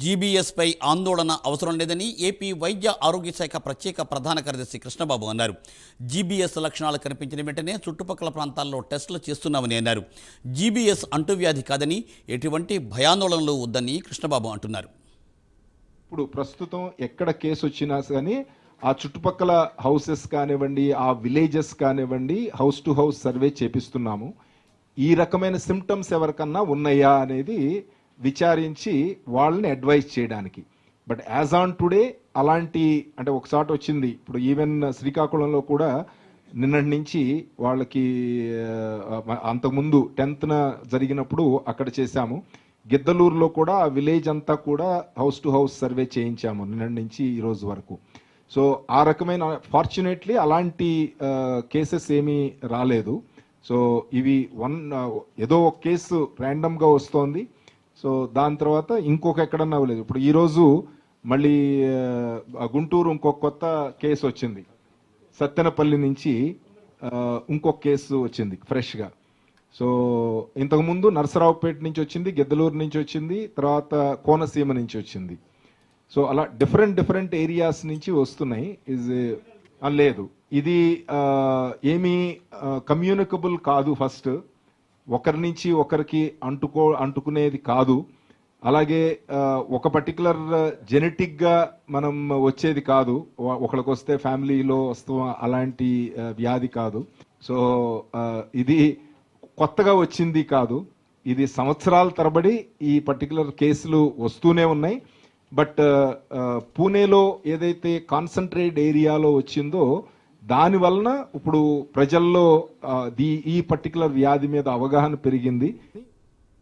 GBs పై ఆందోళన అవసరం లేదని ఏపీ వైద్య ఆరోగ్య శాఖ ప్రత్యేక ప్రధాన కార్యదర్శి కృష్ణబాబు అన్నారు. జీబీఎస్ లక్షణాలు కనిపించిన వెంటనే చుట్టుపక్కల ప్రాంతాల్లో టెస్టులు చేస్తున్నామని అన్నారు. జీబీఎస్ అంటువ్యాధి కాదని, ఎటువంటి భయాందోళనలు వద్దని కృష్ణబాబు అంటున్నారు. ఇప్పుడు ప్రస్తుతం ఎక్కడ కేసు వచ్చినా కానీ ఆ చుట్టుపక్కల హౌసెస్ కానివ్వండి, ఆ విలేజెస్ కానివ్వండి, హౌస్ టు హౌస్ సర్వే చేపిస్తున్నాము. ఈ రకమైన సిమ్టమ్స్ ఎవరికన్నా ఉన్నాయా అనేది విచారించి వాళ్ళని అడ్వైజ్ చేయడానికి. బట్ యాజ్ ఆన్ టుడే అలాంటి అంటే ఒకసారి వచ్చింది. ఇప్పుడు ఈవెన్ శ్రీకాకుళంలో కూడా నిన్నటి నుంచి వాళ్ళకి అంతకుముందు 10th జరిగినప్పుడు అక్కడ చేశాము. గిద్దలూరులో కూడా ఆ విలేజ్ అంతా కూడా హౌస్ టు హౌస్ సర్వే చేయించాము నిన్నటి నుంచి ఈ రోజు వరకు. సో ఆ రకమైన ఫార్చునేట్లీ అలాంటి కేసెస్ ఏమీ రాలేదు. సో ఇవి ఏదో ఒక కేసు ర్యాండమ్గా వస్తోంది. సో దాని తర్వాత ఇంకొక ఎక్కడన్నా అవ్వలేదు. ఇప్పుడు ఈరోజు మళ్ళీ గుంటూరు ఇంకొక కొత్త కేసు వచ్చింది. సత్తెనపల్లి నుంచి ఇంకొక కేసు వచ్చింది ఫ్రెష్గా. సో ఇంతకుముందు నరసరావుపేట నుంచి వచ్చింది, గిద్దలూరు నుంచి వచ్చింది, తర్వాత కోనసీమ నుంచి వచ్చింది. సో అలా డిఫరెంట్ ఏరియాస్ నుంచి వస్తున్నాయి. లేదు, ఇది ఏమీ కమ్యూనికబుల్ కాదు. ఫస్ట్ ఒకరి నుంచి ఒకరికి అంటుకునేది కాదు. అలాగే ఒక పర్టికులర్ జెనెటిక్గా మనం వచ్చేది కాదు. ఒకరికి వస్తే ఫ్యామిలీలో వస్తాం, అలాంటి వ్యాధి కాదు. సో ఇది కొత్తగా వచ్చింది కాదు. ఇది సంవత్సరాల తరబడి ఈ పర్టికులర్ కేసులు వస్తూనే ఉన్నాయి. బట్ పూణేలో ఏదైతే కాన్సన్ట్రేట్ ఏరియాలో వచ్చిందో దాని వలన ఇప్పుడు ప్రజల్లో ఈ పర్టికులర్ వ్యాధి మీద అవగాహన పెరిగింది.